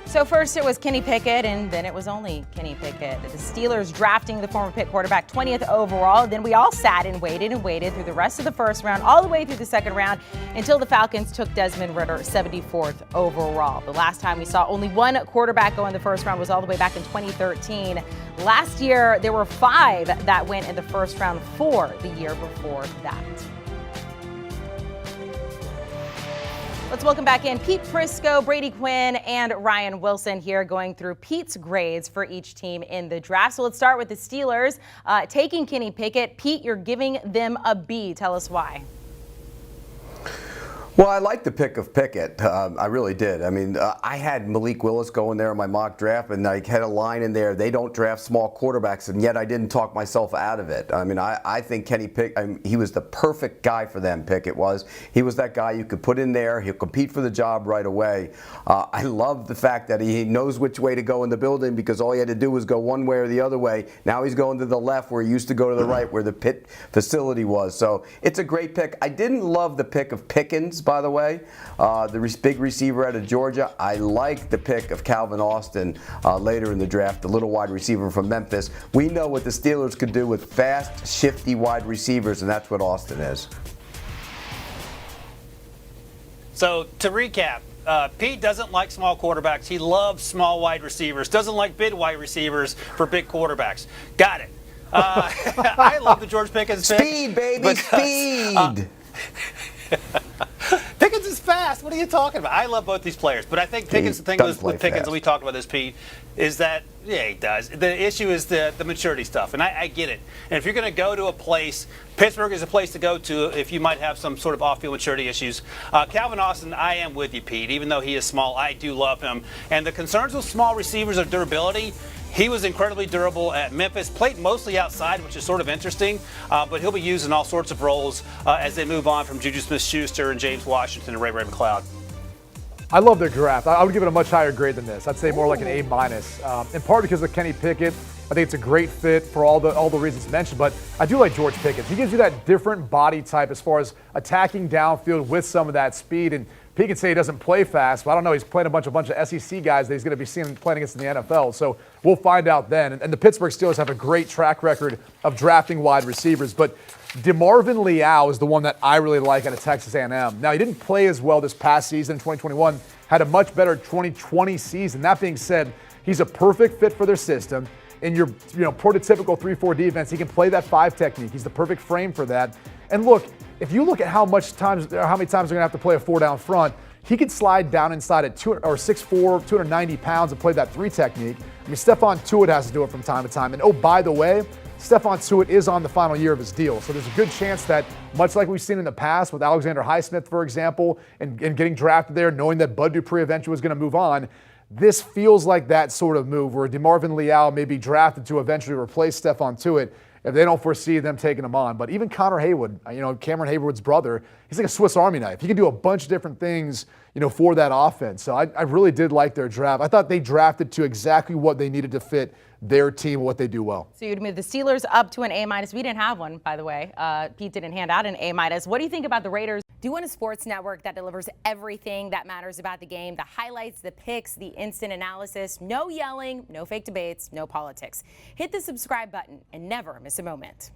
So first it was Kenny Pickett, and then it was only Kenny Pickett. The Steelers drafting the former Pitt quarterback 20th overall. Then we all sat and waited through the rest of the first round, all the way through the second round, until the Falcons took Desmond Ritter 74th overall. The last time we saw only one quarterback go in the first round was all the way back in 2013. Last year, there were 5 that went in the first round, 4 the year before that. Let's welcome back in Pete Prisco, Brady Quinn, and Ryan Wilson here going through Pete's grades for each team in the draft. So let's start with the Steelers taking Kenny Pickett. Pete, you're giving them a B. Tell us why. Well, I like the pick of Pickett. I really did. I mean, I had Malik Willis going there in my mock draft, and I had a line in there, they don't draft small quarterbacks, and yet I didn't talk myself out of it. I mean, I think Kenny Pickett, he was the perfect guy for them, Pickett was. He was that guy you could put in there. He'll compete for the job right away. I love the fact that he knows which way to go in the building, because all he had to do was go one way or the other way. Now he's going to the left where he used to go to the right where the Pitt facility was. So it's a great pick. I didn't love the pick of Pickens, by the way, the big receiver out of Georgia. I like the pick of Calvin Austin later in the draft, the little wide receiver from Memphis. We know what the Steelers could do with fast, shifty wide receivers, and that's what Austin is. So to recap, Pete doesn't like small quarterbacks. He loves small wide receivers. Doesn't like big wide receivers for big quarterbacks. Got it. I love the George Pickens pick. Speed, baby, speed. Pickens is fast. What are you talking about? I love both these players, but I think Pickens, the thing with Pickens, and we talked about this, Pete, is that, yeah, he does. The issue is the maturity stuff, and I get it. And if you're going to go to a place, Pittsburgh is a place to go to if you might have some sort of off-field maturity issues. Calvin Austin, I am with you, Pete. Even though he is small, I do love him. And the concerns with small receivers are durability. He was incredibly durable at Memphis, played mostly outside, which is sort of interesting, but he'll be used in all sorts of roles as they move on from Juju Smith-Schuster and James Washington and Ray McCloud. I love their draft. I would give it a much higher grade than this. I'd say more like an A-, in part because of Kenny Pickett. I think it's a great fit for all the reasons mentioned, but I do like George Pickett. He gives you that different body type as far as attacking downfield with some of that speed. And Pete can say he doesn't play fast, but I don't know. He's playing a bunch of SEC guys that he's going to be seeing playing against in the NFL. So we'll find out then. And the Pittsburgh Steelers have a great track record of drafting wide receivers. But Marvin Liao is the one that I really like out of Texas A&M. Now, he didn't play as well this past season in 2021, had a much better 2020 season. That being said, he's a perfect fit for their system. In your prototypical 3-4 defense, he can play that 5 technique. He's the perfect frame for that. And look, if you look at how many times they're going to have to play a 4 down front, he could slide down inside at 6'4", 290 pounds and play that 3 technique. I mean, Stephon Tuitt has to do it from time to time. And oh, by the way, Stephon Tuitt is on the final year of his deal. So there's a good chance that, much like we've seen in the past with Alexander Highsmith, for example, and getting drafted there, knowing that Bud Dupree eventually was going to move on, this feels like that sort of move where DeMarvin Liao may be drafted to eventually replace Stephon Tuitt if they don't foresee them taking him on. But even Connor Haywood, Cameron Haywood's brother, he's like a Swiss Army knife. He can do a bunch of different things, for that offense. So I really did like their draft. I thought they drafted to exactly what they needed to fit their team, what they do well. So you'd move the Steelers up to an A-. We didn't have one, by the way. Pete didn't hand out an A-. What do you think about the Raiders? Do you want a sports network that delivers everything that matters about the game? The highlights, the picks, the instant analysis, no yelling, no fake debates, no politics. Hit the subscribe button and never miss a moment.